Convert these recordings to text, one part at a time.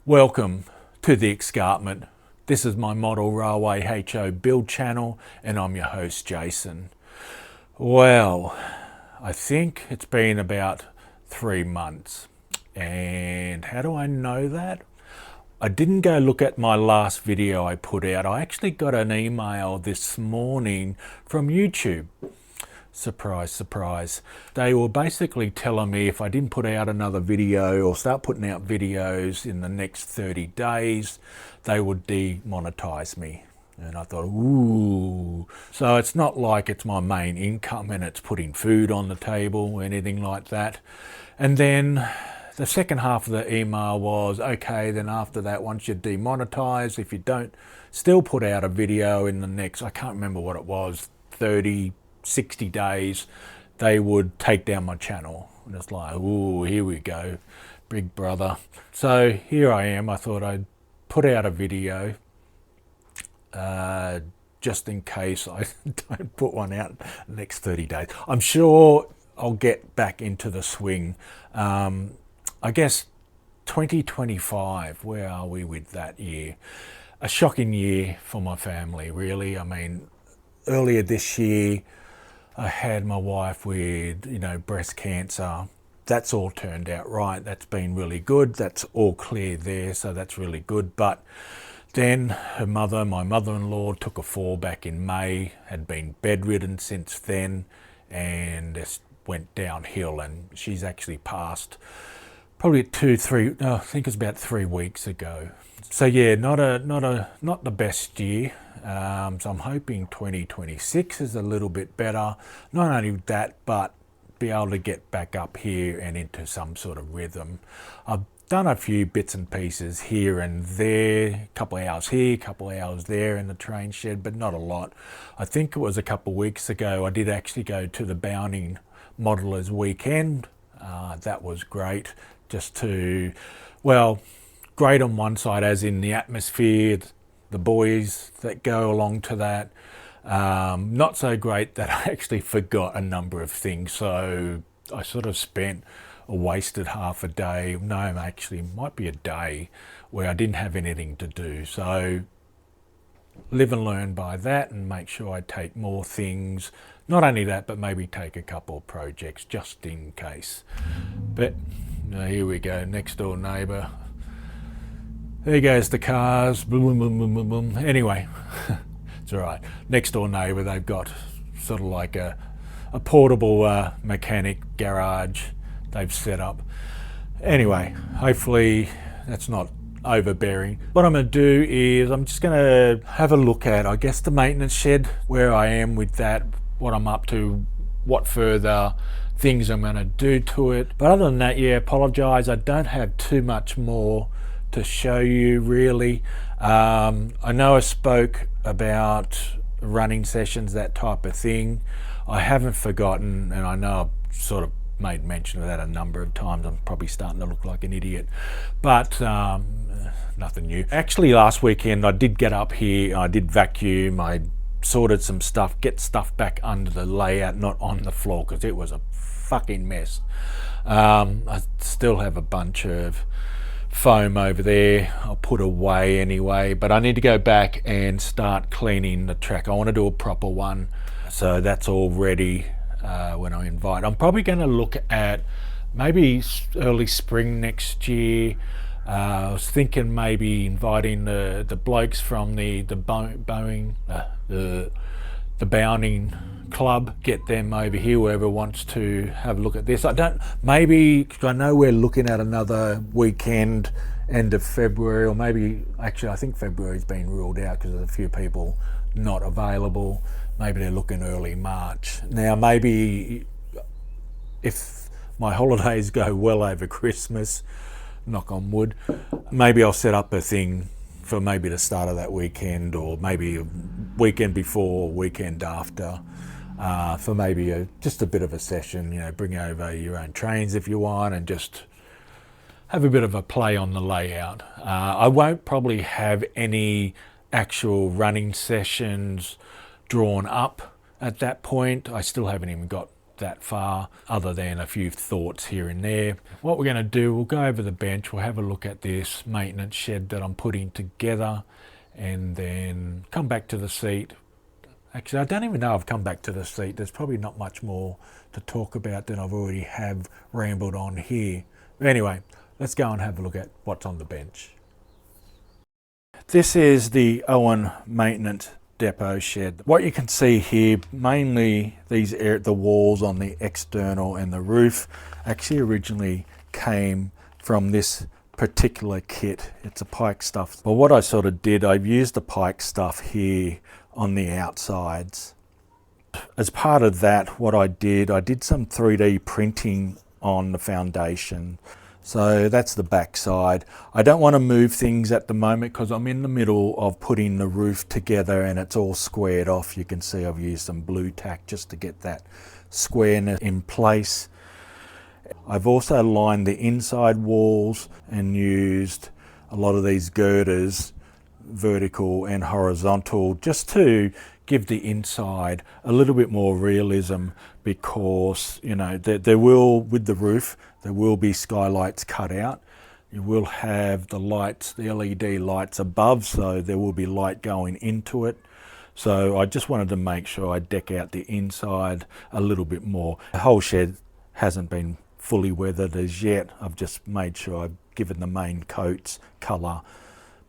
Welcome to the Escarpment. This is my model railway HO build channel and I'm your host Jason. Well, I think it's been about 3 months. And how do I know that? I didn't go look at my last video I put out. I actually got an email this morning from YouTube. Surprise, surprise. They were basically telling me if I didn't put out another video or start putting out videos in the next 30 days, they would demonetize me. And I thought, ooh. So it's not like it's my main income and it's putting food on the table or anything like that. And then the second half of the email was, okay, then after that, once you're demonetized, if you don't still put out a video in the next, I can't remember what it was, 60 days, they would take down my channel. And it's like, ooh, here we go, big brother. So here I am. I thought I'd put out a video just in case I don't put one out the next 30 days. I'm sure I'll get back into the swing. I guess 2025, where are we with that year? A shocking year for my family, really. I mean, earlier this year, I had my wife with, breast cancer. That's all turned out right. That's been really good. That's all clear there, so that's really good. But then her mother, my mother-in-law, took a fall back in May, had been bedridden since then, and just went downhill, and she's actually passed probably I think it's about 3 weeks ago. So yeah, not the best year. So I'm hoping 2026 is a little bit better. Not only that, but be able to get back up here and into some sort of rhythm. I've done a few bits and pieces here and there, a couple of hours here, a couple of hours there in the train shed, but not a lot. I think it was a couple of weeks ago, I did actually go to the Bounding Modelers Weekend. That was great, great on one side, as in the atmosphere, the boys that go along to that. Not so great that I actually forgot a number of things. So I sort of spent a wasted half a day. No, actually, it might be a day where I didn't have anything to do. So live and learn by that and make sure I take more things. Not only that, but maybe take a couple of projects just in case. But here we go, next door neighbour. There goes the cars, boom, boom, boom, boom, boom. Anyway, it's all right. Next door neighbour, they've got sort of like a portable mechanic garage they've set up. Anyway, hopefully that's not overbearing. What I'm going to do is I'm just going to have a look at, I guess, the maintenance shed, where I am with that, what I'm up to, what further things I'm going to do to it. But other than that, yeah, apologise, I don't have too much more to show you really. I know I spoke about running sessions, that type of thing. I haven't forgotten, and I know I've sort of made mention of that a number of times. I'm probably starting to look like an idiot, but nothing new. Actually, last weekend I did get up here, I did vacuum, I sorted some stuff, get stuff back under the layout, not on the floor, because it was a fucking mess. I still have a bunch of foam over there I'll put away anyway, but I need to go back and start cleaning the track. I want to do a proper one, so that's all ready when I invite. I'm probably going to look at maybe early spring next year. I was thinking maybe inviting the blokes from the Bounding Club, get them over here, whoever wants to have a look at this. I know we're looking at another weekend end of February, or maybe actually I think February's been ruled out because there's a few people not available. Maybe they're looking early March. Now maybe if my holidays go well over Christmas, knock on wood, maybe I'll set up a thing for maybe the start of that weekend, or maybe a weekend before, weekend after, for maybe just a bit of a session. Bring over your own trains if you want and just have a bit of a play on the layout. I won't probably have any actual running sessions drawn up at that point. I still haven't even got that far, other than a few thoughts here and there. What we're going to do, we'll go over the bench, we'll have a look at this maintenance shed that I'm putting together, and then come back to the seat. Actually, I don't even know I've come back to the seat. There's probably not much more to talk about than I've already have rambled on here. But anyway, let's go and have a look at what's on the bench. This is the Owen maintenance depot shed. What you can see here, mainly the walls on the external and the roof actually originally came from this particular kit. It's a pike stuff. But what I sort of did, I've used the pike stuff here on the outsides. As part of that, what I did some 3D printing on the foundation. So that's the back side. I don't want to move things at the moment because I'm in the middle of putting the roof together and it's all squared off. You can see I've used some blue tack just to get that squareness in place. I've also lined the inside walls and used a lot of these girders, vertical and horizontal, just to give the inside a little bit more realism, because you know there will, with the roof, there will be skylights cut out. You will have the lights, the LED lights above, so there will be light going into it. So I just wanted to make sure I deck out the inside a little bit more. The whole shed hasn't been fully weathered as yet. I've just made sure I've given the main coats colour,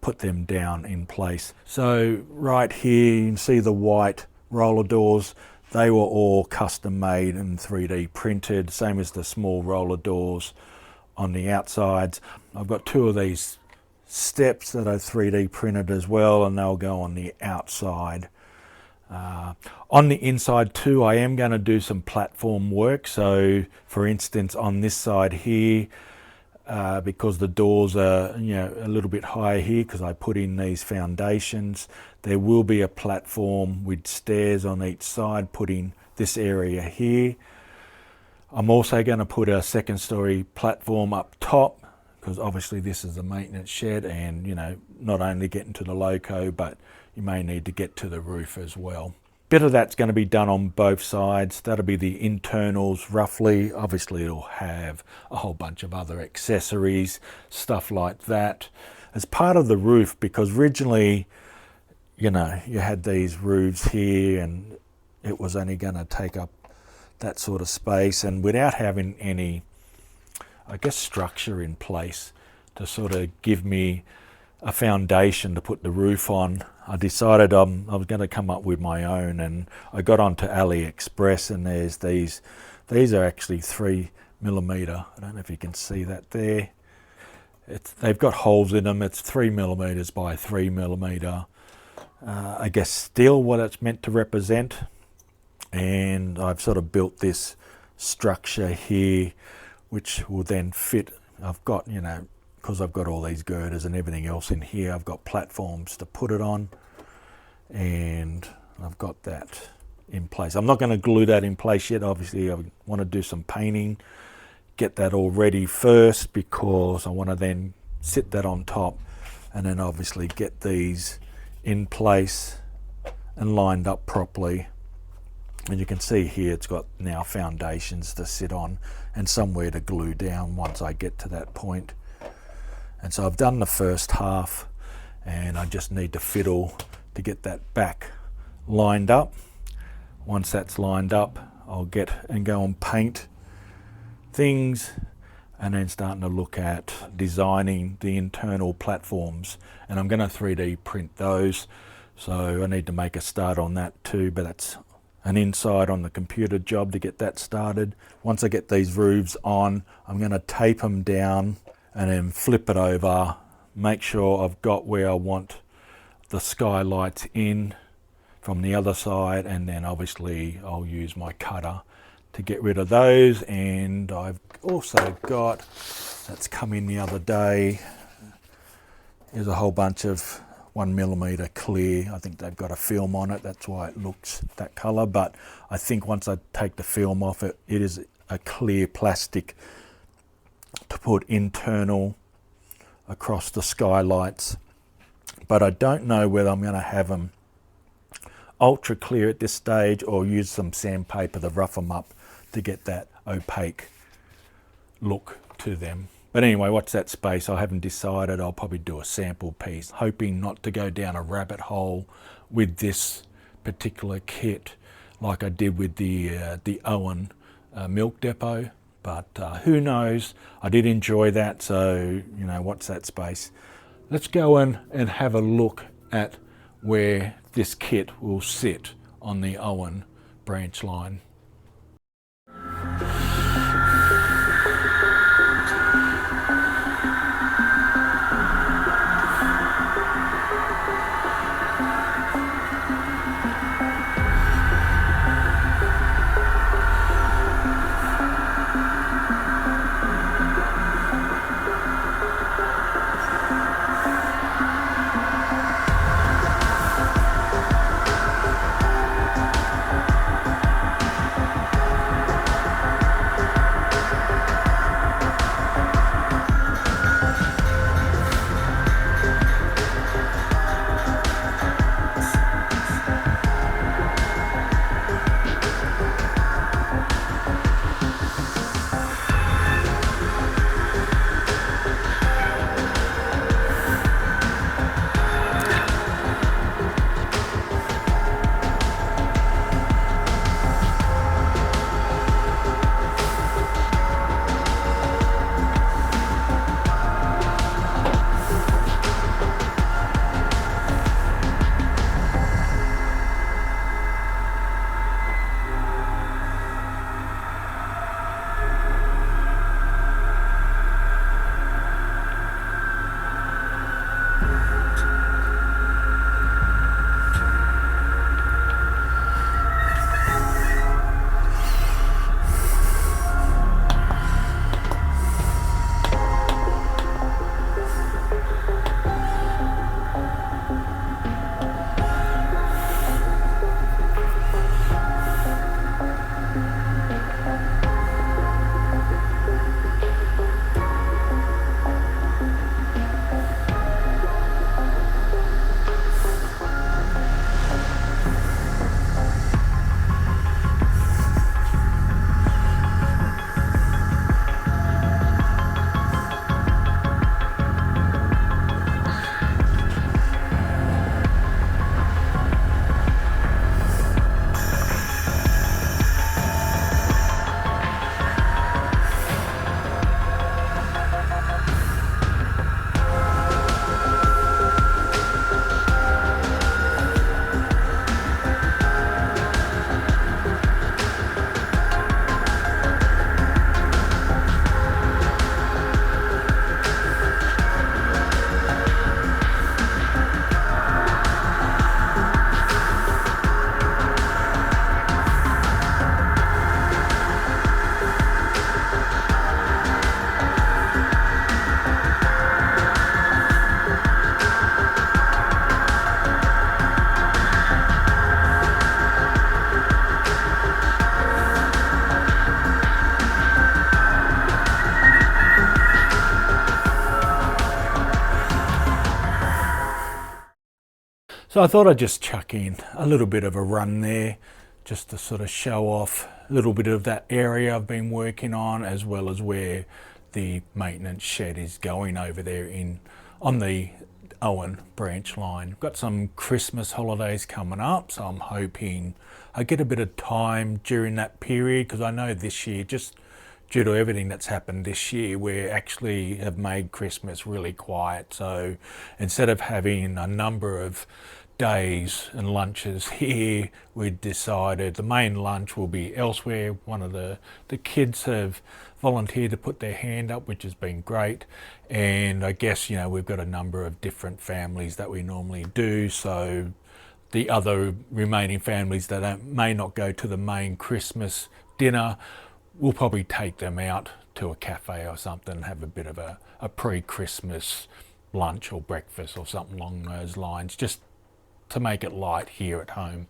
put them down in place. So right here you can see the white roller doors. They were all custom made and 3D printed, same as the small roller doors on the outsides. I've got two of these steps that are 3D printed as well, and they'll go on the outside. On the inside too, I am going to do some platform work. So for instance, on this side here, because the doors are a little bit higher here because I put in these foundations, there will be a platform with stairs on each side putting this area here. I'm also going to put a second story platform up top, because obviously this is a maintenance shed, and not only getting to the loco, but you may need to get to the roof as well. Bit of that's going to be done on both sides. That'll be the internals roughly. Obviously it'll have a whole bunch of other accessories, stuff like that, as part of the roof, because originally you had these roofs here and it was only going to take up that sort of space, and without having any, I guess, structure in place to sort of give me a foundation to put the roof on, I decided I was going to come up with my own, and I got onto AliExpress, and there's these are actually 3mm. I don't know if you can see that there. They've got holes in them. It's 3mm by 3mm. I guess steel, what it's meant to represent. And I've sort of built this structure here, which will then fit. I've got, because I've got all these girders and everything else in here, I've got platforms to put it on, and I've got that in place. I'm not going to glue that in place yet. Obviously I want to do some painting, get that all ready first, because I want to then sit that on top and then obviously get these in place and lined up properly. And you can see here it's got now foundations to sit on and somewhere to glue down once I get to that point. And so I've done the first half, and I just need to fiddle to get that back lined up. Once that's lined up, I'll get and go and paint things, and then starting to look at designing the internal platforms. And I'm going to 3D print those, so I need to make a start on that too, but that's an inside on the computer job to get that started. Once I get these roofs on, I'm going to tape them down and then flip it over, make sure I've got where I want the skylights in from the other side, and then obviously I'll use my cutter to get rid of those. And I've also got, that's come in the other day, there's a whole bunch of 1mm clear. I think they've got a film on it, that's why it looks that colour, but I think once I take the film off it, it is a clear plastic to put internal across the skylights. But I don't know whether I'm going to have them ultra clear at this stage or use some sandpaper to rough them up to get that opaque look to them. But anyway, watch that space. I haven't decided. I'll probably do a sample piece, hoping not to go down a rabbit hole with this particular kit like I did with the Owen milk depot. But who knows? I did enjoy that, so you know, watch that space. Let's go in and have a look at where this kit will sit on the Owen branch line. So I thought I'd just chuck in a little bit of a run there, just to sort of show off a little bit of that area I've been working on, as well as where the maintenance shed is going over there on the Owen branch line. Got some Christmas holidays coming up, so I'm hoping I get a bit of time during that period, because I know this year, just due to everything that's happened this year, we actually have made Christmas really quiet. So instead of having a number of days and lunches here, we decided the main lunch will be elsewhere. One of the kids have volunteered to put their hand up, which has been great. And I guess, you know, we've got a number of different families that we normally do. So the other remaining families that may not go to the main Christmas dinner, we'll probably take them out to a cafe or something and have a bit of a pre-Christmas lunch or breakfast or something along those lines, just to make it light here at home.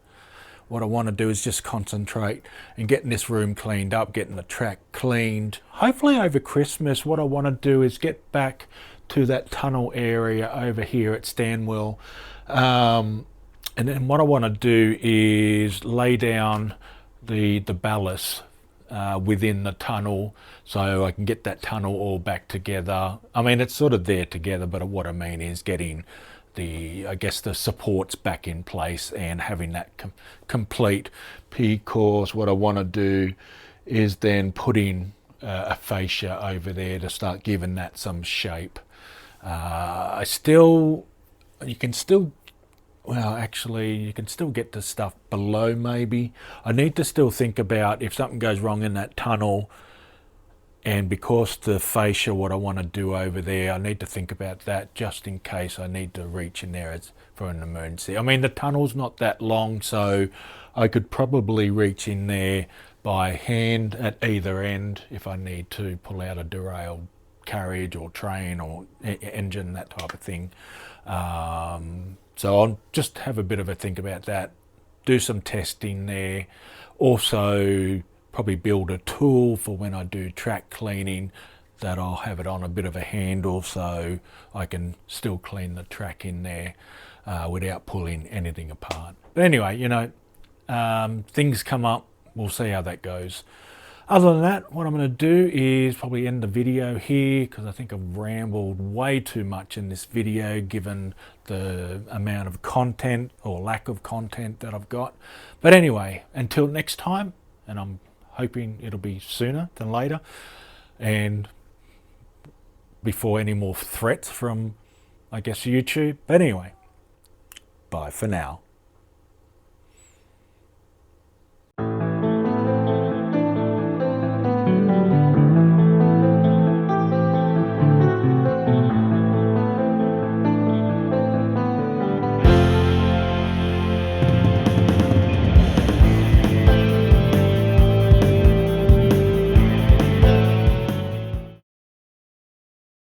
What I want to do is just concentrate and getting this room cleaned up, getting the track cleaned. Hopefully over Christmas, what I want to do is get back to that tunnel area over here at Stanwell. And then what I want to do is lay down the ballast within the tunnel, so I can get that tunnel all back together. I mean, it's sort of there together, but what I mean is getting the, I guess, the supports back in place and having that complete. Because what I want to do is then put in a fascia over there to start giving that some shape. You can still, well, actually, you can still get the stuff below maybe. I need to still think about if something goes wrong in that tunnel, and because the fascia, what I want to do over there, I need to think about that just in case I need to reach in there for an emergency. I mean, the tunnel's not that long, so I could probably reach in there by hand at either end if I need to pull out a derailed carriage or train or engine, that type of thing. So I'll just have a bit of a think about that, do some testing there. Also probably build a tool for when I do track cleaning, that I'll have it on a bit of a handle so I can still clean the track in there without pulling anything apart. But anyway, you know, things come up, we'll see how that goes. Other than that, what I'm going to do is probably end the video here, because I think I've rambled way too much in this video given the amount of content or lack of content that I've got. But anyway, until next time, and I'm hoping it'll be sooner than later, and before any more threats from, I guess, YouTube. But anyway, bye for now.